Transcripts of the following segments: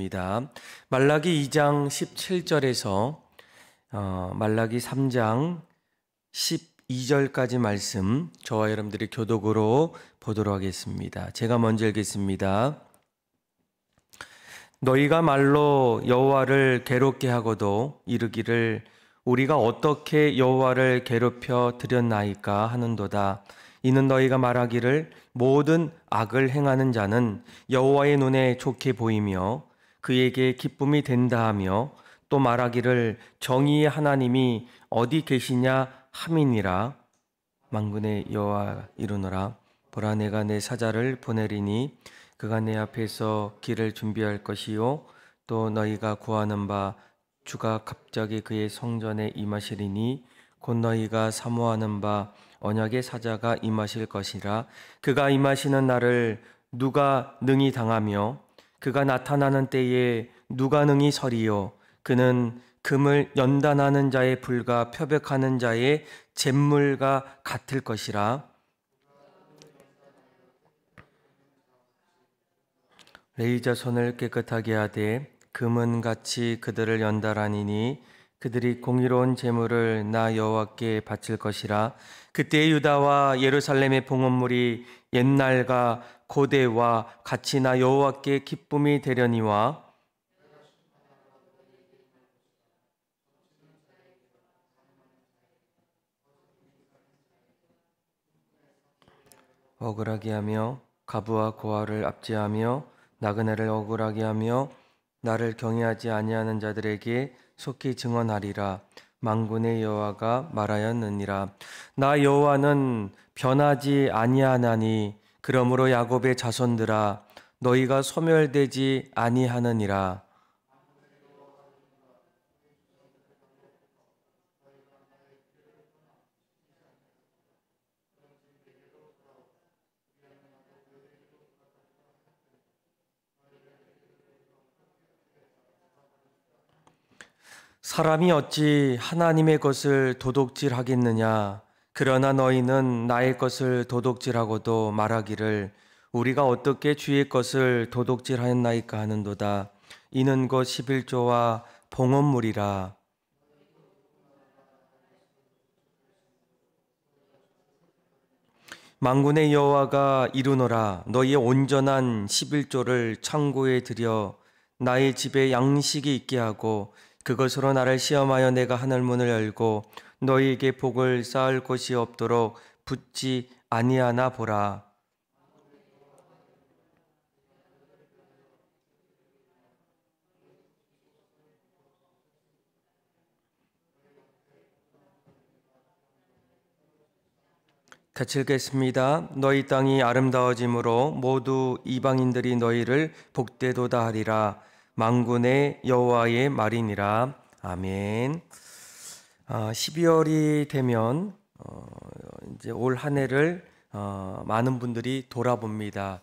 읽겠습니다. 말라기 2장 17절에서 말라기 3장 12절까지 말씀 저와 여러분들이 교독으로 보도록 하겠습니다. 제가 먼저 읽겠습니다. 너희가 말로 여호와를 괴롭게 하고도 이르기를 우리가 어떻게 여호와를 괴롭혀 드렸나이까 하는도다. 이는 너희가 말하기를 모든 악을 행하는 자는 여호와의 눈에 좋게 보이며 그에게 기쁨이 된다 하며 또 말하기를 정의의 하나님이 어디 계시냐 함이니라. 만군의 여호와 이르노라. 보라, 내가 내 사자를 보내리니 그가 내 앞에서 길을 준비할 것이요 또 너희가 구하는 바 주가 갑자기 그의 성전에 임하시리니 곧 너희가 사모하는 바 언약의 사자가 임하실 것이라. 그가 임하시는 날을 누가 능히 당하며 그가 나타나는 때에 누가 능히 서리요. 그는 금을 연단하는 자의 불과 표백하는 자의 잿물과 같을 것이라. 레위 자손을 깨끗하게 하되 금은같이 그들을 연달하니니 그들이 공의로운 제물을 나 여호와께 바칠 것이라. 그때 유다와 예루살렘의 봉헌물이 옛날과 고대와 같이 나 여호와께 기쁨이 되려니와 억울하게 하며 가부와 고아를 압제하며 나그네를 억울하게 하며 나를 경외하지 아니하는 자들에게 속히 증언하리라. 만군의 여호와가 말하였느니라. 나 여호와는 변하지 아니하나니 그러므로 야곱의 자손들아 너희가 소멸되지 아니하느니라. 사람이 어찌 하나님의 것을 도둑질하겠느냐. 그러나 너희는 나의 것을 도둑질하고도 말하기를 우리가 어떻게 주의 것을 도둑질하였나이까 하는도다. 이는 곧 11조와 봉헌물이라. 만군의 여호와가 이르노라. 너희의 온전한 11조를 창고에 들여 나의 집에 양식이 있게 하고 그것으로 나를 시험하여 내가 하늘문을 열고 너희에게 복을 쌓을 곳이 없도록 붙지 아니하나 보라. 같이 읽겠습니다. 너희 땅이 아름다워짐으로 모두 이방인들이 너희를 복되도다 하리라. 만군의 여호와의 말이니라. 아멘. 12월이 되면 이제 올 한 해를 많은 분들이 돌아봅니다.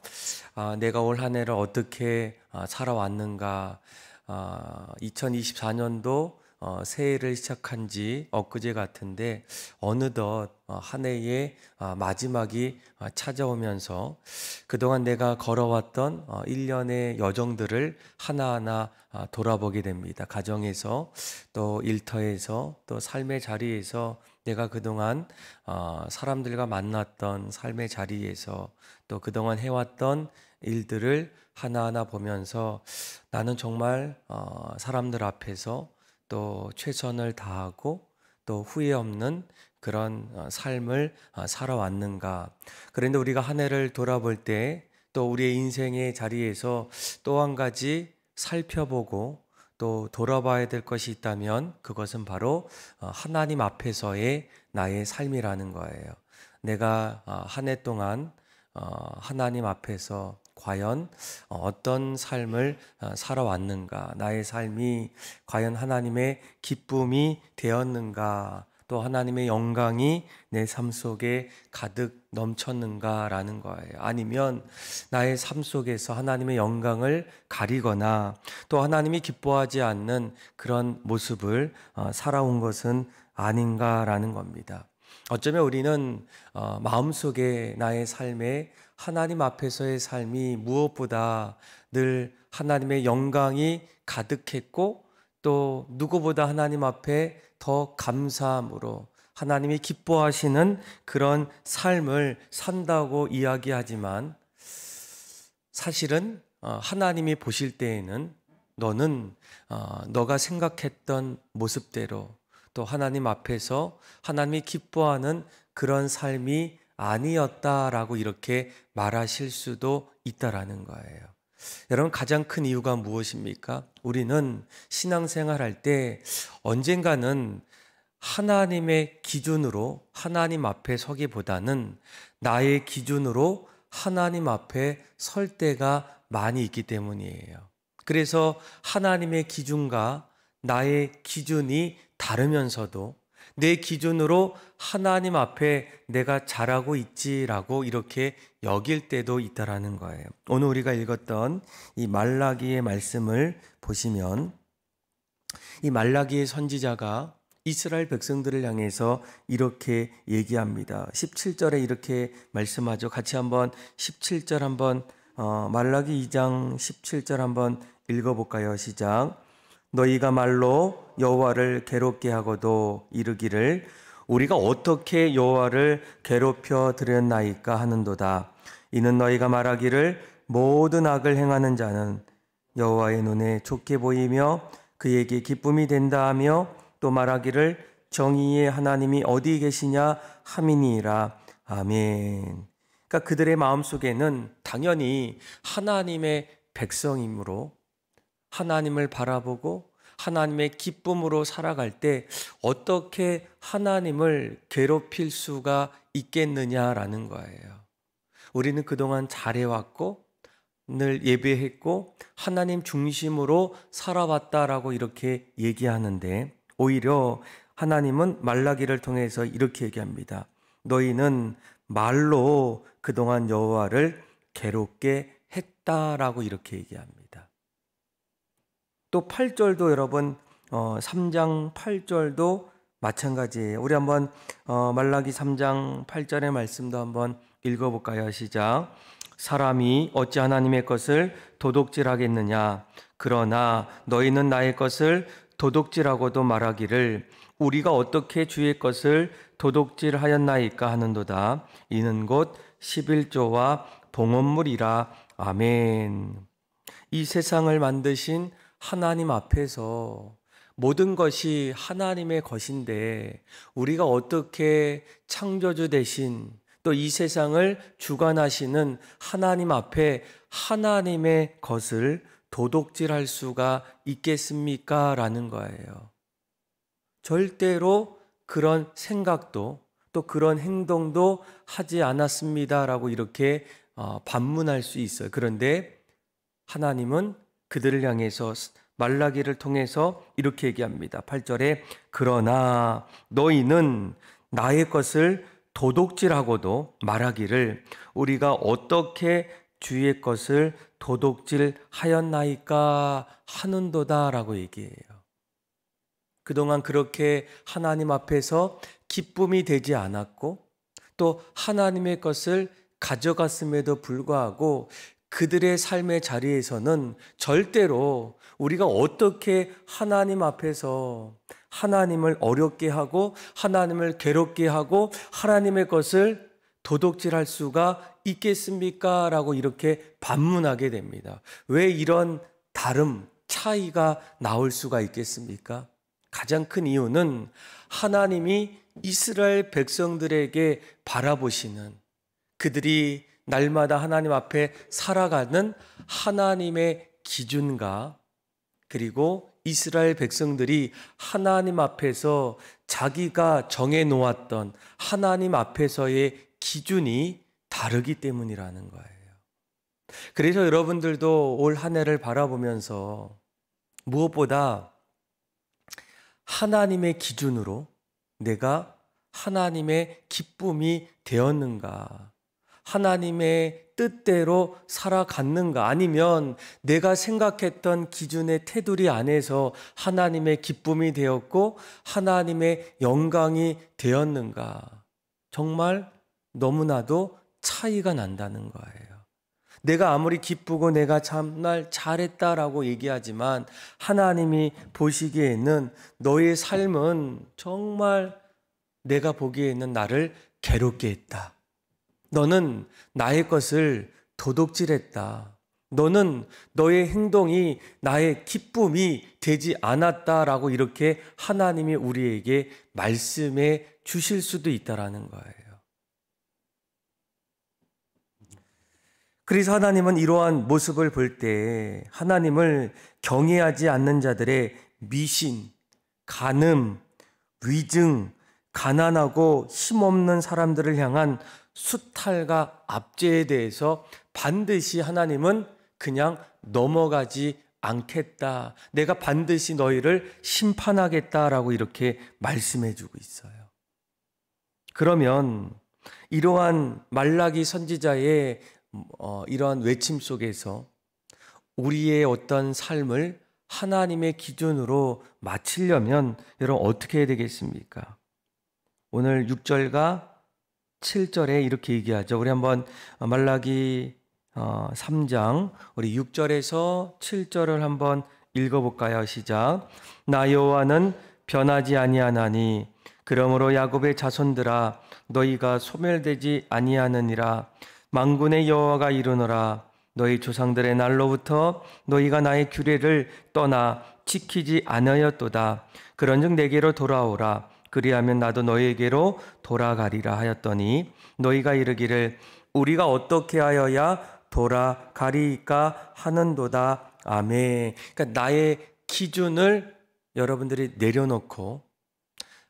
내가 올 한 해를 어떻게 살아왔는가. 2024년도 새해를 시작한 지 엊그제 같은데 어느덧 한 해의 마지막이 찾아오면서 그동안 내가 걸어왔던 1년의 여정들을 하나하나 돌아보게 됩니다. 가정에서 또 일터에서 또 삶의 자리에서 내가 그동안 사람들과 만났던 삶의 자리에서 또 그동안 해왔던 일들을 하나하나 보면서 나는 정말 사람들 앞에서 또 최선을 다하고 또 후회 없는 그런 삶을 살아왔는가. 그런데 우리가 한 해를 돌아볼 때 또 우리의 인생의 자리에서 또 한 가지 살펴보고 또 돌아봐야 될 것이 있다면 그것은 바로 하나님 앞에서의 나의 삶이라는 거예요. 내가 한 해 동안 하나님 앞에서 과연 어떤 삶을 살아왔는가, 나의 삶이 과연 하나님의 기쁨이 되었는가, 또 하나님의 영광이 내 삶 속에 가득 넘쳤는가라는 거예요. 아니면 나의 삶 속에서 하나님의 영광을 가리거나 또 하나님이 기뻐하지 않는 그런 모습을 살아온 것은 아닌가라는 겁니다. 어쩌면 우리는 마음속에 나의 삶에 하나님 앞에서의 삶이 무엇보다 늘 하나님의 영광이 가득했고 또 누구보다 하나님 앞에 더 감사함으로 하나님이 기뻐하시는 그런 삶을 산다고 이야기하지만 사실은 하나님이 보실 때에는 너는 너가 생각했던 모습대로 또 하나님 앞에서 하나님이 기뻐하는 그런 삶이 아니었다라고 이렇게 말하실 수도 있다라는 거예요. 여러분, 가장 큰 이유가 무엇입니까? 우리는 신앙생활할 때 언젠가는 하나님의 기준으로 하나님 앞에 서기보다는 나의 기준으로 하나님 앞에 설 때가 많이 있기 때문이에요. 그래서 하나님의 기준과 나의 기준이 다르면서도 내 기준으로 하나님 앞에 내가 잘하고 있지라고 이렇게 여길 때도 있다라는 거예요. 오늘 우리가 읽었던 이 말라기의 말씀을 보시면 이 말라기의 선지자가 이스라엘 백성들을 향해서 이렇게 얘기합니다. 17절에 이렇게 말씀하죠. 같이 한번 17절 한번 말라기 2장 17절 한번 읽어볼까요? 시작. 너희가 말로 여호와를 괴롭게 하고도 이르기를 우리가 어떻게 여호와를 괴롭혀 드렸나이까 하는도다. 이는 너희가 말하기를 모든 악을 행하는 자는 여호와의 눈에 좋게 보이며 그에게 기쁨이 된다 하며 또 말하기를 정의의 하나님이 어디 계시냐 함이니이다. 아멘. 그러니까 그들의 마음속에는 당연히 하나님의 백성이므로 하나님을 바라보고 하나님의 기쁨으로 살아갈 때 어떻게 하나님을 괴롭힐 수가 있겠느냐라는 거예요. 우리는 그동안 잘해왔고 늘 예배했고 하나님 중심으로 살아왔다라고 이렇게 얘기하는데 오히려 하나님은 말라기를 통해서 이렇게 얘기합니다. 너희는 말로 그동안 여호와를 괴롭게 했다라고 이렇게 얘기합니다. 또 8절도 여러분 3장 8절도 마찬가지예요. 우리 한번 말라기 3장 8절의 말씀도 한번 읽어볼까요? 시작. 사람이 어찌 하나님의 것을 도둑질하겠느냐? 그러나 너희는 나의 것을 도둑질하고도 말하기를 우리가 어떻게 주의 것을 도둑질하였나이까 하는도다. 이는 곧 11조와 봉헌물이라. 아멘. 이 세상을 만드신 하나님 앞에서 모든 것이 하나님의 것인데 우리가 어떻게 창조주 되신 또 이 세상을 주관하시는 하나님 앞에 하나님의 것을 도둑질할 수가 있겠습니까? 라는 거예요. 절대로 그런 생각도 또 그런 행동도 하지 않았습니다라고 이렇게 반문할 수 있어요. 그런데 하나님은 그들을 향해서 말라기를 통해서 이렇게 얘기합니다. 8절에 그러나 너희는 나의 것을 도둑질하고도 말하기를 우리가 어떻게 주의 것을 도둑질하였나이까 하는도다라고 얘기해요. 그동안 그렇게 하나님 앞에서 기쁨이 되지 않았고 또 하나님의 것을 가져갔음에도 불구하고 그들의 삶의 자리에서는 절대로 우리가 어떻게 하나님 앞에서 하나님을 어렵게 하고 하나님을 괴롭게 하고 하나님의 것을 도둑질할 수가 있겠습니까? 라고 이렇게 반문하게 됩니다. 왜 이런 다름, 차이가 나올 수가 있겠습니까? 가장 큰 이유는 하나님이 이스라엘 백성들에게 바라보시는 그들이 날마다 하나님 앞에 살아가는 하나님의 기준과 그리고 이스라엘 백성들이 하나님 앞에서 자기가 정해놓았던 하나님 앞에서의 기준이 다르기 때문이라는 거예요. 그래서 여러분들도 올 한 해를 바라보면서 무엇보다 하나님의 기준으로 내가 하나님의 기쁨이 되었는가, 하나님의 뜻대로 살아갔는가, 아니면 내가 생각했던 기준의 테두리 안에서 하나님의 기쁨이 되었고 하나님의 영광이 되었는가, 정말 너무나도 차이가 난다는 거예요. 내가 아무리 기쁘고 내가 정말 잘했다라고 얘기하지만 하나님이 보시기에는 너의 삶은 정말 내가 보기에는 나를 괴롭게 했다. 너는 나의 것을 도둑질했다. 너는 너의 행동이 나의 기쁨이 되지 않았다라고 이렇게 하나님이 우리에게 말씀해 주실 수도 있다라는 거예요. 그래서 하나님은 이러한 모습을 볼 때 하나님을 경외하지 않는 자들의 미신, 간음, 위증, 가난하고 힘없는 사람들을 향한 수탈과 압제에 대해서 반드시 하나님은 그냥 넘어가지 않겠다. 내가 반드시 너희를 심판하겠다라고 이렇게 말씀해 주고 있어요. 그러면 이러한 말라기 선지자의 이러한 외침 속에서 우리의 어떤 삶을 하나님의 기준으로 맞추려면 여러분 어떻게 해야 되겠습니까? 오늘 6절과 7절에 이렇게 얘기하죠. 우리 한번 말라기 3장 우리 6절에서 7절을 한번 읽어볼까요? 시작. 나 여호와는 변하지 아니하나니 그러므로 야곱의 자손들아 너희가 소멸되지 아니하느니라. 만군의 여호와가 이르노라. 너희 조상들의 날로부터 너희가 나의 규례를 떠나 지키지 않으였도다. 그런즉 내게로 돌아오라. 그리하면 나도 너희에게로 돌아가리라 하였더니 너희가 이르기를 우리가 어떻게 하여야 돌아가리까 하는도다. 아멘. 그러니까 나의 기준을 여러분들이 내려놓고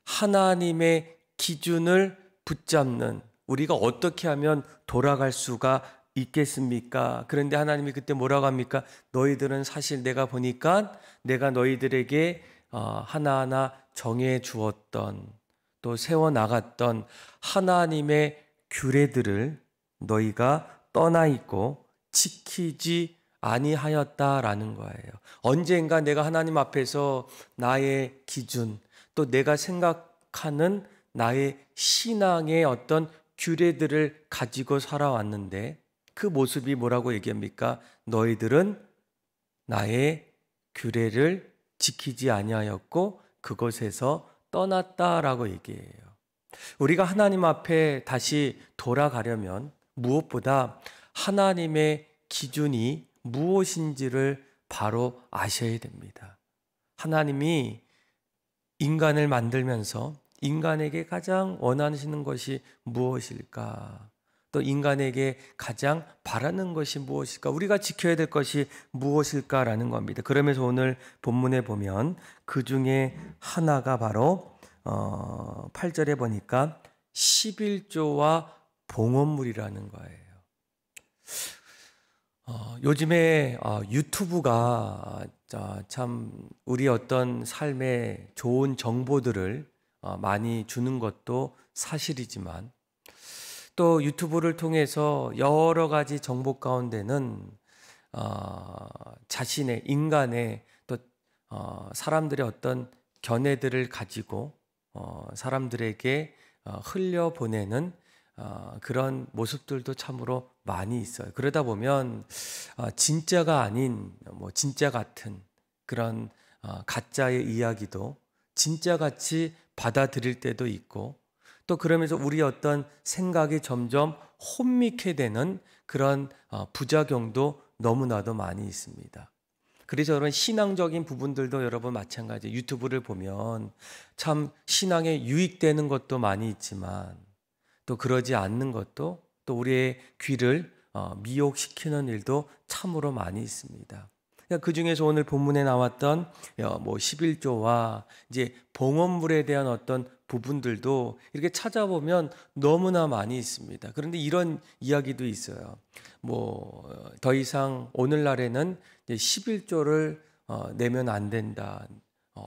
하나님의 기준을 붙잡는 우리가 어떻게 하면 돌아갈 수가 있겠습니까? 그런데 하나님이 그때 뭐라고 합니까? 너희들은 사실 내가 보니까 내가 너희들에게 하나하나 정해 주었던 또 세워나갔던 하나님의 규례들을 너희가 떠나 있고 지키지 아니하였다라는 거예요. 언젠가 내가 하나님 앞에서 나의 기준 또 내가 생각하는 나의 신앙의 어떤 규례들을 가지고 살아왔는데 그 모습이 뭐라고 얘기합니까? 너희들은 나의 규례를 지키지 아니하였고 그곳에서 떠났다라고 얘기해요. 우리가 하나님 앞에 다시 돌아가려면 무엇보다 하나님의 기준이 무엇인지를 바로 아셔야 됩니다. 하나님이 인간을 만들면서 인간에게 가장 원하시는 것이 무엇일까? 또 인간에게 가장 바라는 것이 무엇일까? 우리가 지켜야 될 것이 무엇일까라는 겁니다. 그러면서 오늘 본문에 보면 그 중에 하나가 바로 8절에 보니까 11조와 봉헌물이라는 거예요. 요즘에 유튜브가 참 우리 어떤 삶에 좋은 정보들을 많이 주는 것도 사실이지만 또 유튜브를 통해서 여러 가지 정보 가운데는 자신의 인간의 또 사람들의 어떤 견해들을 가지고 사람들에게 흘려보내는 그런 모습들도 참으로 많이 있어요. 그러다 보면 진짜가 아닌 진짜 같은 그런 가짜의 이야기도 진짜같이 받아들일 때도 있고 또 그러면서 우리 어떤 생각이 점점 혼미케 되는 그런 부작용도 너무나도 많이 있습니다. 그래서 그런 신앙적인 부분들도 여러분 마찬가지 유튜브를 보면 참 신앙에 유익되는 것도 많이 있지만 또 그러지 않는 것도 또 우리의 귀를 미혹시키는 일도 참으로 많이 있습니다. 그 중에서 오늘 본문에 나왔던 11조와 이제 봉헌물에 대한 어떤 부분들도 이렇게 찾아보면 너무나 많이 있습니다. 그런데 이런 이야기도 있어요. 더 이상 오늘날에는 11조를 내면 안 된다.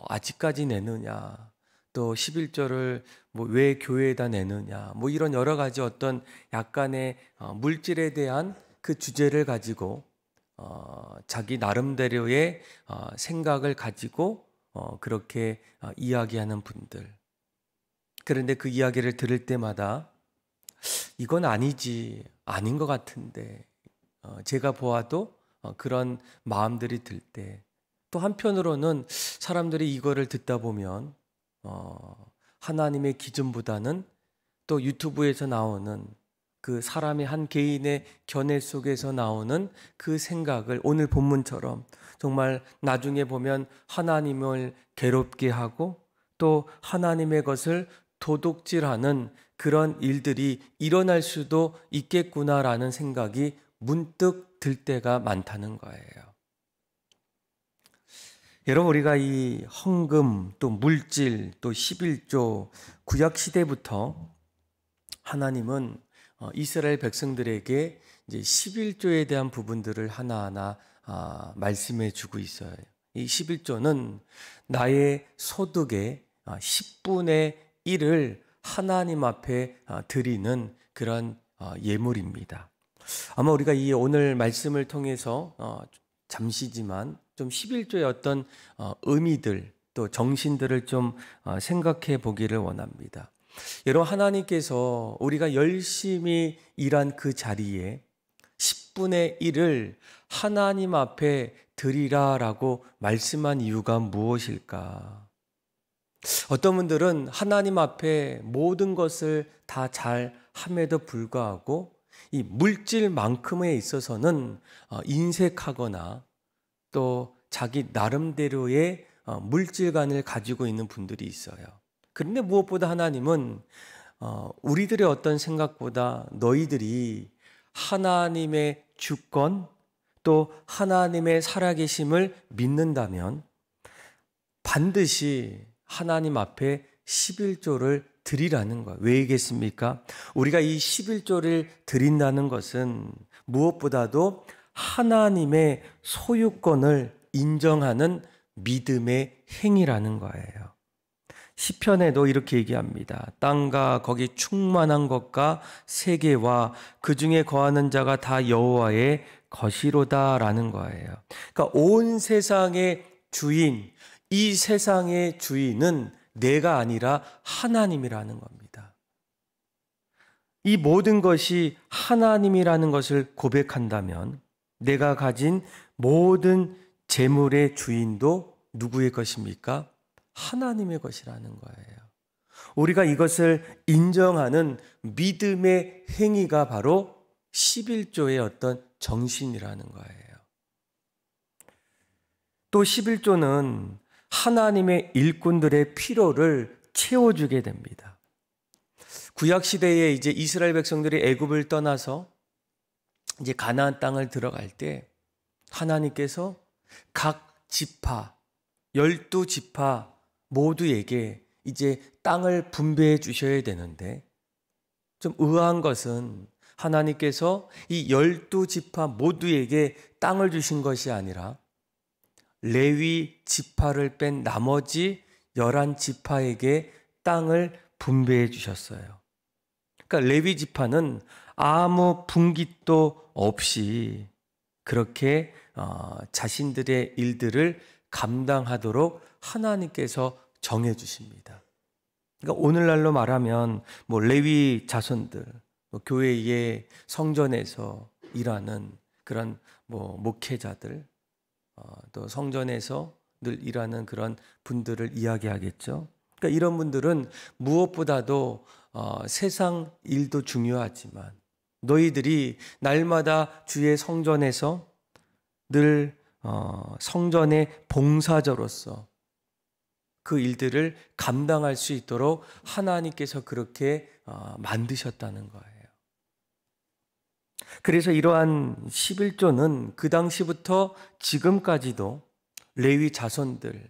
아직까지 내느냐. 또 11조를 왜 교회에다 내느냐. 이런 여러 가지 어떤 약간의 물질에 대한 그 주제를 가지고 자기 나름대로의 생각을 가지고 그렇게 이야기하는 분들. 그런데 그 이야기를 들을 때마다 이건 아니지. 아닌 것 같은데 제가 보아도 그런 마음들이 들 때, 또 한편으로는 사람들이 이거를 듣다 보면 하나님의 기준보다는 또 유튜브에서 나오는 그 사람의 한 개인의 견해 속에서 나오는 그 생각을 오늘 본문처럼 정말 나중에 보면 하나님을 괴롭게 하고 또 하나님의 것을 도둑질하는 그런 일들이 일어날 수도 있겠구나라는 생각이 문득 들 때가 많다는 거예요. 여러분, 우리가 이 헌금, 또 물질, 또 11조, 구약 시대부터 하나님은 이스라엘 백성들에게 이제 11조에 대한 부분들을 하나하나 말씀해 주고 있어요. 이 11조는 나의 소득의 10분의 1을 하나님 앞에 드리는 그런 예물입니다. 아마 우리가 이 오늘 말씀을 통해서 잠시지만 좀 11조의 어떤 의미들 또 정신들을 좀 생각해 보기를 원합니다. 여러분, 하나님께서 우리가 열심히 일한 그 자리에 10분의 1을 하나님 앞에 드리라라고 말씀한 이유가 무엇일까? 어떤 분들은 하나님 앞에 모든 것을 다 잘 함에도 불구하고 이 물질만큼에 있어서는 인색하거나 또 자기 나름대로의 물질관을 가지고 있는 분들이 있어요. 그런데 무엇보다 하나님은 우리들의 어떤 생각보다 너희들이 하나님의 주권 또 하나님의 살아계심을 믿는다면 반드시 하나님 앞에 11조를 드리라는 거예요. 왜이겠습니까? 우리가 이 11조를 드린다는 것은 무엇보다도 하나님의 소유권을 인정하는 믿음의 행위라는 거예요. 시편에도 이렇게 얘기합니다. 땅과 거기 충만한 것과 세계와 그 중에 거하는 자가 다 여호와의 것이로다라는 거예요. 그러니까 온 세상의 주인, 이 세상의 주인은 내가 아니라 하나님이라는 겁니다. 이 모든 것이 하나님이라는 것을 고백한다면 내가 가진 모든 재물의 주인도 누구의 것입니까? 하나님의 것이라는 거예요. 우리가 이것을 인정하는 믿음의 행위가 바로 11조의 어떤 정신이라는 거예요. 또 11조는 하나님의 일꾼들의 필요를 채워주게 됩니다. 구약 시대에 이제 이스라엘 백성들이 애굽을 떠나서 이제 가나안 땅을 들어갈 때 하나님께서 각 지파 12지파 모두에게 이제 땅을 분배해 주셔야 되는데 좀 의아한 것은 하나님께서 이 12지파 모두에게 땅을 주신 것이 아니라 레위 지파를 뺀 나머지 11지파에게 땅을 분배해 주셨어요. 그러니까 레위 지파는 아무 분깃도 없이 그렇게 자신들의 일들을 감당하도록 하나님께서 정해 주십니다. 그러니까 오늘날로 말하면 뭐 레위 자손들, 교회의 성전에서 일하는 그런 뭐 목회자들, 또 성전에서 늘 일하는 그런 분들을 이야기하겠죠. 그러니까 이런 분들은 무엇보다도 세상 일도 중요하지만 너희들이 날마다 주의 성전에서 늘 성전의 봉사자로서 그 일들을 감당할 수 있도록 하나님께서 그렇게 만드셨다는 거예요. 그래서 이러한 11조는 그 당시부터 지금까지도 레위 자손들,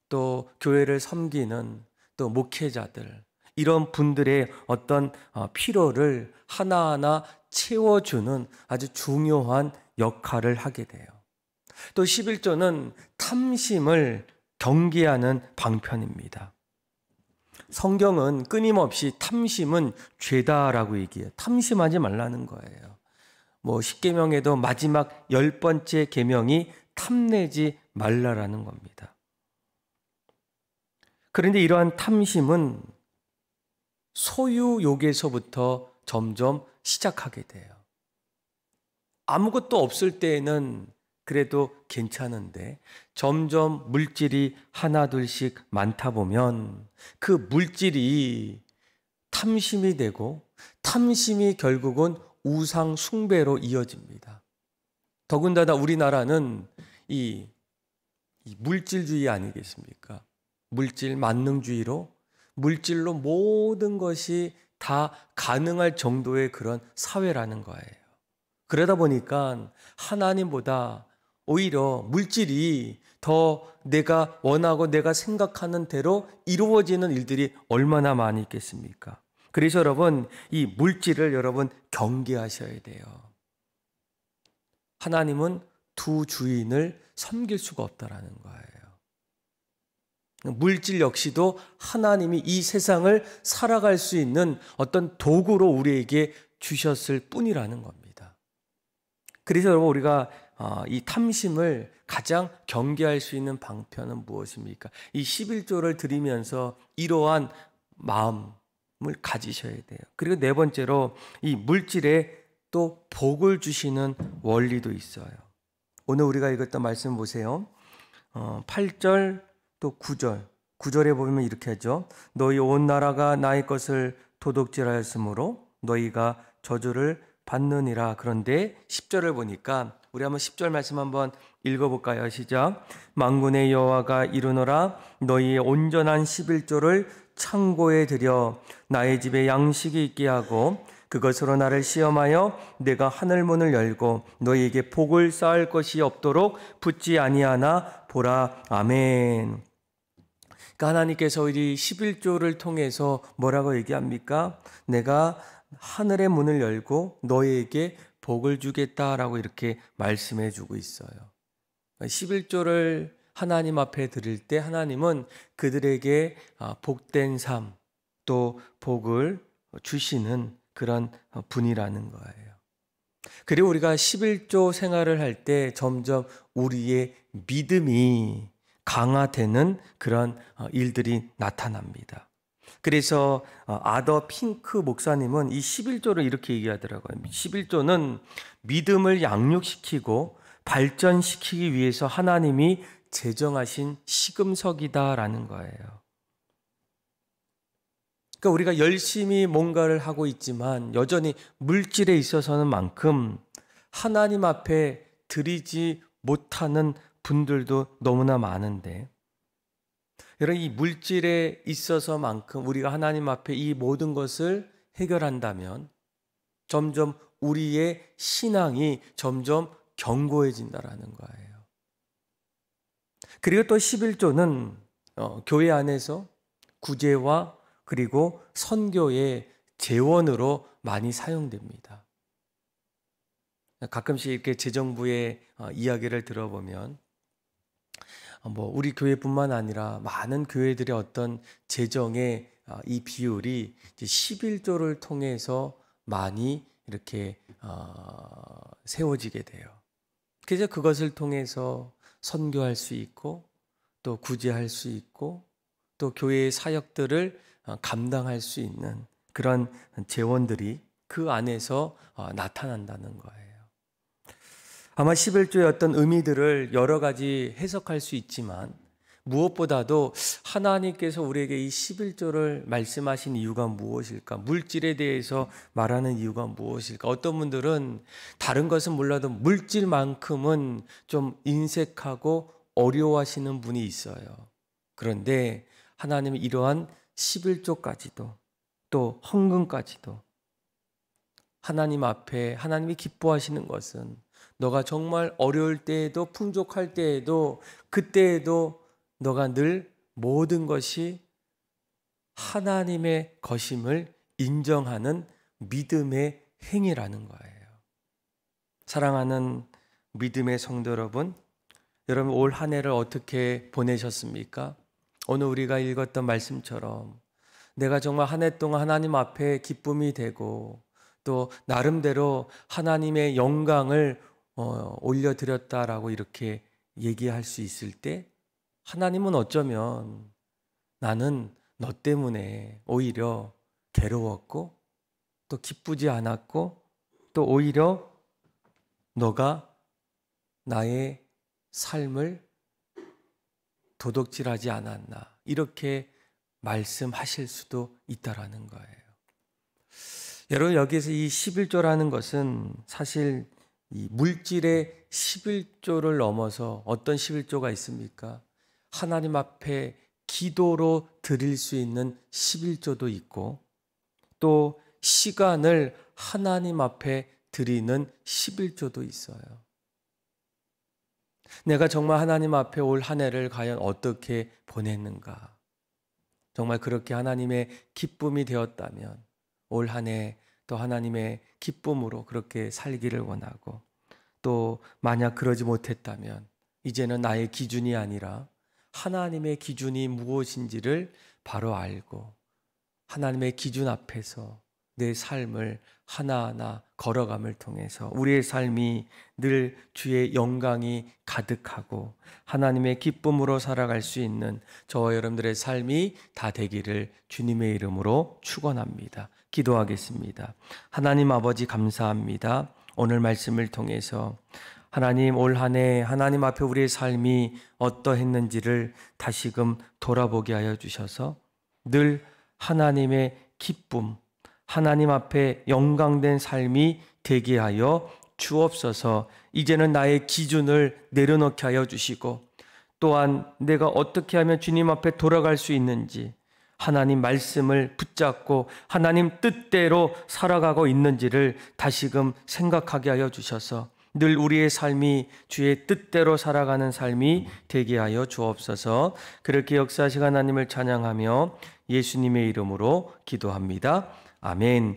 또 교회를 섬기는 또 목회자들, 이런 분들의 어떤 필요를 하나하나 채워주는 아주 중요한 역할을 하게 돼요. 또 11조는 탐심을 경계하는 방편입니다. 성경은 끊임없이 탐심은 죄다라고 얘기해요. 탐심하지 말라는 거예요. 뭐 10계명에도 마지막 10번째 계명이 탐내지 말라라는 겁니다. 그런데 이러한 탐심은 소유욕에서부터 점점 시작하게 돼요. 아무것도 없을 때에는 그래도 괜찮은데 점점 물질이 하나둘씩 많다 보면 그 물질이 탐심이 되고 탐심이 결국은 우상 숭배로 이어집니다. 더군다나 우리나라는 이 물질주의 아니겠습니까? 물질 만능주의로 물질로 모든 것이 다 가능할 정도의 그런 사회라는 거예요. 그러다 보니까 하나님보다 오히려 물질이 더 내가 원하고 내가 생각하는 대로 이루어지는 일들이 얼마나 많이 있겠습니까? 그래서 여러분, 이 물질을 여러분 경계하셔야 돼요. 하나님은 두 주인을 섬길 수가 없다라는 거예요. 물질 역시도 하나님이 이 세상을 살아갈 수 있는 어떤 도구로 우리에게 주셨을 뿐이라는 겁니다. 그래서 여러분, 우리가 이 탐심을 가장 경계할 수 있는 방편은 무엇입니까? 이 11조를 드리면서 이러한 마음을 가지셔야 돼요. 그리고 네 번째로 이 물질에 또 복을 주시는 원리도 있어요. 오늘 우리가 읽었던 말씀 보세요. 8절 또 9절. 9절에 보면 이렇게 하죠. 너희 온 나라가 나의 것을 도둑질하였으므로 너희가 저주를 받느니라. 그런데 10절을 보니까 우리 한번 10절 말씀 한번 읽어볼까요? 시작. 만군의 여호와가 이르노라. 너희의 온전한 11조를 창고에 들여 나의 집에 양식이 있게 하고 그것으로 나를 시험하여 내가 하늘문을 열고 너희에게 복을 쌓을 것이 없도록 붙지 아니하나 보라. 아멘. 그러니까 하나님께서 이 11조를 통해서 뭐라고 얘기합니까? 내가 하늘의 문을 열고 너희에게 복을 주겠다라고 이렇게 말씀해 주고 있어요. 11조를 하나님 앞에 드릴 때 하나님은 그들에게 복된 삶, 또 복을 주시는 그런 분이라는 거예요. 그리고 우리가 11조 생활을 할 때 점점 우리의 믿음이 강화되는 그런 일들이 나타납니다. 그래서 아더 핑크 목사님은 이 11조를 이렇게 얘기하더라고요. 11조는 믿음을 양육시키고 발전시키기 위해서 하나님이 제정하신 시금석이다라는 거예요. 그러니까 우리가 열심히 뭔가를 하고 있지만 여전히 물질에 있어서는 만큼 하나님 앞에 드리지 못하는 분들도 너무나 많은데, 여러분, 이 물질에 있어서만큼 우리가 하나님 앞에 이 모든 것을 해결한다면 점점 우리의 신앙이 점점 견고해진다라는 거예요. 그리고 또 11조는 교회 안에서 구제와 그리고 선교의 재원으로 많이 사용됩니다. 가끔씩 이렇게 재정부의 이야기를 들어보면 우리 교회뿐만 아니라 많은 교회들의 어떤 재정의 이 비율이 11조를 통해서 많이 이렇게 세워지게 돼요. 그래서 그것을 통해서 선교할 수 있고 또 구제할 수 있고 또 교회의 사역들을 감당할 수 있는 그런 재원들이 그 안에서 나타난다는 거예요. 아마 11조의 어떤 의미들을 여러 가지 해석할 수 있지만 무엇보다도 하나님께서 우리에게 이 11조를 말씀하신 이유가 무엇일까? 물질에 대해서 말하는 이유가 무엇일까? 어떤 분들은 다른 것은 몰라도 물질만큼은 좀 인색하고 어려워하시는 분이 있어요. 그런데 하나님은 이러한 11조까지도 또 헌금까지도 하나님 앞에 하나님이 기뻐하시는 것은 너가 정말 어려울 때에도 풍족할 때에도 그때에도 너가 늘 모든 것이 하나님의 것임을 인정하는 믿음의 행위라는 거예요. 사랑하는 믿음의 성도 여러분, 여러분 올 한 해를 어떻게 보내셨습니까? 오늘 우리가 읽었던 말씀처럼 내가 정말 한 해 동안 하나님 앞에 기쁨이 되고 또 나름대로 하나님의 영광을 올려드렸다라고 이렇게 얘기할 수 있을 때 하나님은 어쩌면 나는 너 때문에 오히려 괴로웠고 또 기쁘지 않았고 또 오히려 너가 나의 삶을 도둑질하지 않았나, 이렇게 말씀하실 수도 있다라는 거예요. 여러분, 여기서 이 11조라는 것은 사실 이 물질의 11조를 넘어서 어떤 11조가 있습니까? 하나님 앞에 기도로 드릴 수 있는 11조도 있고, 또 시간을 하나님 앞에 드리는 11조도 있어요. 내가 정말 하나님 앞에 올 한 해를 과연 어떻게 보냈는가? 정말 그렇게 하나님의 기쁨이 되었다면 올 한 해 또 하나님의 기쁨으로 그렇게 살기를 원하고, 또 만약 그러지 못했다면 이제는 나의 기준이 아니라 하나님의 기준이 무엇인지를 바로 알고 하나님의 기준 앞에서 내 삶을 하나하나 걸어감을 통해서 우리의 삶이 늘 주의 영광이 가득하고 하나님의 기쁨으로 살아갈 수 있는 저와 여러분들의 삶이 다 되기를 주님의 이름으로 축원합니다. 기도하겠습니다. 하나님 아버지, 감사합니다. 오늘 말씀을 통해서 하나님, 올 한 해 하나님 앞에 우리의 삶이 어떠했는지를 다시금 돌아보게 하여 주셔서 늘 하나님의 기쁨, 하나님 앞에 영광된 삶이 되게 하여 주옵소서. 이제는 나의 기준을 내려놓게 하여 주시고, 또한 내가 어떻게 하면 주님 앞에 돌아갈 수 있는지, 하나님 말씀을 붙잡고 하나님 뜻대로 살아가고 있는지를 다시금 생각하게 하여 주셔서 늘 우리의 삶이 주의 뜻대로 살아가는 삶이 되게 하여 주옵소서. 그렇게 역사하시는 하나님을 찬양하며 예수님의 이름으로 기도합니다. 아멘.